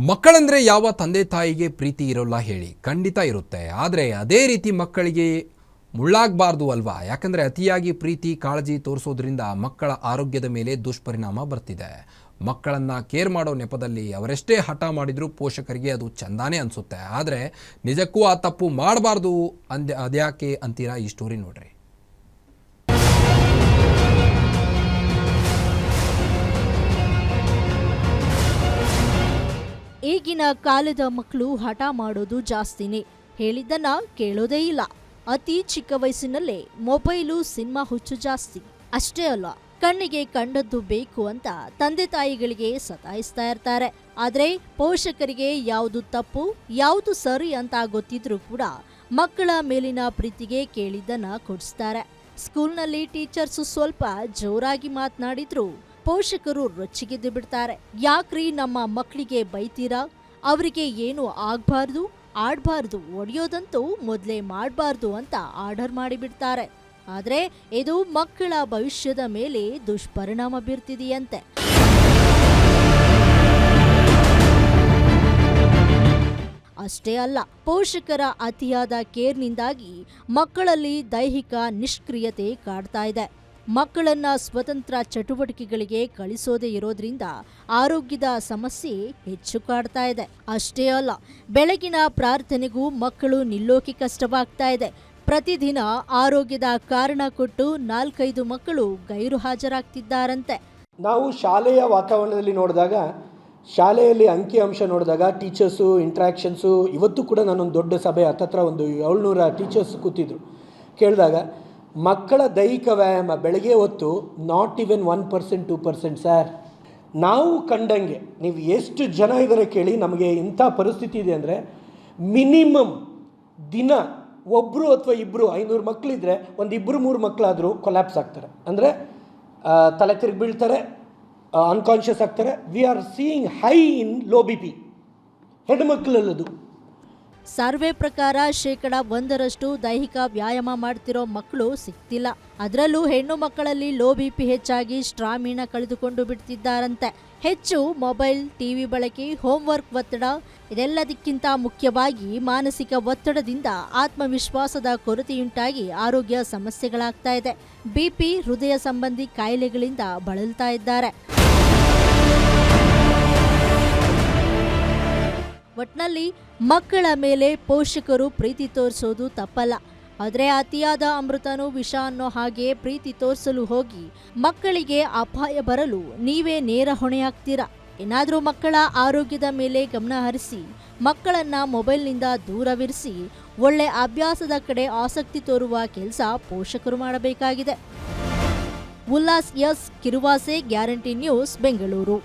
ಮಕ್ಕಳಂದ್ರೆ ಯಾವ ತಂದೆ ತಾಯಿಗೆ ಪ್ರೀತಿ ಇರೋಲ್ಲ ಹೇಳಿ? ಖಂಡಿತ ಇರುತ್ತೆ. ಆದರೆ ಅದೇ ರೀತಿ ಮಕ್ಕಳಿಗೆ ಮುಳ್ಳಾಗಬಾರ್ದು ಅಲ್ವಾ? ಯಾಕಂದರೆ ಅತಿಯಾಗಿ ಪ್ರೀತಿ ಕಾಳಜಿ ತೋರಿಸೋದ್ರಿಂದ ಮಕ್ಕಳ ಆರೋಗ್ಯದ ಮೇಲೆ ದುಷ್ಪರಿಣಾಮ ಬರ್ತಿದೆ. ಮಕ್ಕಳನ್ನು ಕೇರ್ ಮಾಡೋ ನೆಪದಲ್ಲಿ ಅವರೆಷ್ಟೇ ಹಠ ಮಾಡಿದರೂ ಪೋಷಕರಿಗೆ ಅದು ಚಂದಾನೇ ಅನಿಸುತ್ತೆ. ಆದರೆ ನಿಜಕ್ಕೂ ಆ ತಪ್ಪು ಮಾಡಬಾರ್ದು ಅದ್ಯಾಕೆ ಅಂತೀರಾ? ಈ ಸ್ಟೋರಿ ನೋಡ್ರಿ. ಈಗಿನ ಕಾಲದ ಮಕ್ಕಳು ಹಠ ಮಾಡೋದು ಜಾಸ್ತಿನೇ, ಹೇಳಿದ್ದನ್ನ ಕೇಳೋದೇ ಇಲ್ಲ. ಅತಿ ಚಿಕ್ಕ ವಯಸ್ಸಿನಲ್ಲೇ ಮೊಬೈಲು, ಸಿನಿಮಾ ಹುಚ್ಚು ಜಾಸ್ತಿ. ಅಷ್ಟೇ ಅಲ್ಲ, ಕಣ್ಣಿಗೆ ಕಂಡದ್ದು ಬೇಕು ಅಂತ ತಂದೆ ತಾಯಿಗಳಿಗೆ ಸತಾಯಿಸ್ತಾ ಇರ್ತಾರೆ. ಆದ್ರೆ ಪೋಷಕರಿಗೆ ಯಾವುದು ತಪ್ಪು ಯಾವುದು ಸರಿ ಅಂತ ಗೊತ್ತಿದ್ರೂ ಕೂಡ ಮಕ್ಕಳ ಮೇಲಿನ ಪ್ರೀತಿಗೆ ಕೇಳಿದ್ದನ್ನ ಕೊಡಿಸ್ತಾರೆ. ಸ್ಕೂಲ್ನಲ್ಲಿ ಟೀಚರ್ಸ್ ಸ್ವಲ್ಪ ಜೋರಾಗಿ ಮಾತನಾಡಿದ್ರು ಪೋಷಕರು ರೊಚ್ಚಿಗೆದ್ದು ಬಿಡ್ತಾರೆ. ಯಾಕ್ರಿ ನಮ್ಮ ಮಕ್ಕಳಿಗೆ ಬೈತೀರಾ? ಅವರಿಗೆ ಏನು ಆಗ್ಬಾರ್ದು, ಆಡ್ಬಾರ್ದು, ಒಡೆಯೋದಂತೂ ಮೊದಲೇ ಮಾಡಬಾರ್ದು ಅಂತ ಆರ್ಡರ್ ಮಾಡಿಬಿಡ್ತಾರೆ. ಆದ್ರೆ ಇದು ಮಕ್ಕಳ ಭವಿಷ್ಯದ ಮೇಲೆ ದುಷ್ಪರಿಣಾಮ ಬೀರ್ತಿದೆಯಂತೆ. ಅಷ್ಟೇ ಅಲ್ಲ, ಪೋಷಕರ ಅತಿಯಾದ ಕೇರ್ನಿಂದಾಗಿ ಮಕ್ಕಳಲ್ಲಿ ದೈಹಿಕ ನಿಷ್ಕ್ರಿಯತೆ ಕಾಡ್ತಾ ಇದೆ. ಮಕ್ಕಳನ್ನ ಸ್ವತಂತ್ರ ಚಟುವಟಿಕೆಗಳಿಗೆ ಕಳಿಸೋದೇ ಇರೋದ್ರಿಂದ ಆರೋಗ್ಯದ ಸಮಸ್ಯೆ ಹೆಚ್ಚು ಕಾಡ್ತಾ ಇದೆ. ಅಷ್ಟೇ ಅಲ್ಲ, ಬೆಳಗಿನ ಪ್ರಾರ್ಥನೆಗೂ ಮಕ್ಕಳು ನಿಲ್ಲೋಕೆ ಕಷ್ಟವಾಗ್ತಾ ಇದೆ. ಪ್ರತಿದಿನ ಆರೋಗ್ಯದ ಕಾರಣ ಕೊಟ್ಟು 4-5 ಮಕ್ಕಳು ಗೈರು ಹಾಜರಾಗ್ತಿದ್ದಾರಂತೆ. ನಾವು ಶಾಲೆಯ ವಾತಾವರಣದಲ್ಲಿ ನೋಡಿದಾಗ, ಶಾಲೆಯಲ್ಲಿ ಅಂಕಿಅಂಶ ನೋಡಿದಾಗ, ಟೀಚರ್ಸು ಇಂಟ್ರ್ಯಾಕ್ಷನ್ಸು, ಇವತ್ತು ಕೂಡ ನಾನೊಂದು ದೊಡ್ಡ ಸಭೆ ಹತ್ತತ್ರ ಒಂದು 700 ಟೀಚರ್ಸ್ ಕೂತಿದ್ರು. ಕೇಳಿದಾಗ ಮಕ್ಕಳ ದೈಹಿಕ ವ್ಯಾಯಾಮ ಬೆಳಗ್ಗೆ ಹೊತ್ತು ನಾಟ್ ಈವನ್ 1%, 2% ಸರ್. ನಾವು ಕಂಡಂಗೆ ನೀವು ಎಷ್ಟು ಜನ ಇದ್ದಾರೆ ಕೇಳಿ, ನಮಗೆ ಇಂಥ ಪರಿಸ್ಥಿತಿ ಇದೆ ಅಂದರೆ ಮಿನಿಮಮ್ ದಿನ ಒಬ್ಬರು ಅಥವಾ ಇಬ್ಬರು 500 ಮಕ್ಕಳಿದ್ರೆ ಒಂದು 2-3 ಮಕ್ಕಳಾದರೂ ಕೊಲ್ಯಾಪ್ಸ್ ಆಗ್ತಾರೆ. ಅಂದರೆ ತಲೆ ತಿರುಗಿ ಬೀಳ್ತಾರೆ, ಅನ್ಕಾನ್ಷಿಯಸ್ ಆಗ್ತಾರೆ. We are seeing high in low BP ಹೆಣ್ಮಕ್ಳಲ್ಲದು. ಸರ್ವೆ ಪ್ರಕಾರ 1% ದೈಹಿಕ ವ್ಯಾಯಾಮ ಮಾಡ್ತಿರೋ ಮಕ್ಕಳು ಸಿಗ್ತಿಲ್ಲ. ಅದರಲ್ಲೂ ಹೆಣ್ಣು ಮಕ್ಕಳಲ್ಲಿ ಲೋ BP ಹೆಚ್ಚಾಗಿ ಸ್ಟ್ರಾಮಿನ ಕಳೆದುಕೊಂಡು ಬಿಡ್ತಿದ್ದಾರಂತೆ. ಹೆಚ್ಚು ಮೊಬೈಲ್, ಟಿವಿ ಬಳಕೆ, ಹೋಂವರ್ಕ್ ಒತ್ತಡ, ಇದೆಲ್ಲದಕ್ಕಿಂತ ಮುಖ್ಯವಾಗಿ ಮಾನಸಿಕ ಒತ್ತಡದಿಂದ ಆತ್ಮವಿಶ್ವಾಸದ ಕೊರತೆಯುಂಟಾಗಿ ಆರೋಗ್ಯ ಸಮಸ್ಯೆಗಳಾಗ್ತಾ ಇದೆ. BP, ಹೃದಯ ಸಂಬಂಧಿ ಕಾಯಿಲೆಗಳಿಂದ ಬಳಲ್ತಾ ಇದ್ದಾರೆ. ಒಟ್ನಲ್ಲಿ ಮಕ್ಕಳ ಮೇಲೆ ಪೋಷಕರು ಪ್ರೀತಿ ತೋರಿಸೋದು ತಪ್ಪಲ್ಲ. ಆದರೆ ಅತಿಯಾದ ಅಮೃತನೂ ವಿಷ ಅನ್ನೋ ಹಾಗೆ ಪ್ರೀತಿ ತೋರಿಸಲು ಹೋಗಿ ಮಕ್ಕಳಿಗೆ ಅಪಾಯ ಬರಲು ನೀವೇ ನೇರ ಹೊಣೆಯಾಗ್ತೀರಾ. ಏನಾದರೂ ಮಕ್ಕಳ ಆರೋಗ್ಯದ ಮೇಲೆ ಗಮನ ಹರಿಸಿ ಮಕ್ಕಳನ್ನ ಮೊಬೈಲ್ನಿಂದ ದೂರವಿರಿಸಿ ಒಳ್ಳೆ ಅಭ್ಯಾಸದ ಕಡೆ ಆಸಕ್ತಿ ತೋರುವ ಕೆಲಸ ಪೋಷಕರು ಮಾಡಬೇಕಾಗಿದೆ. Ullas S Kiruvase, guarantee news, Bengaluru.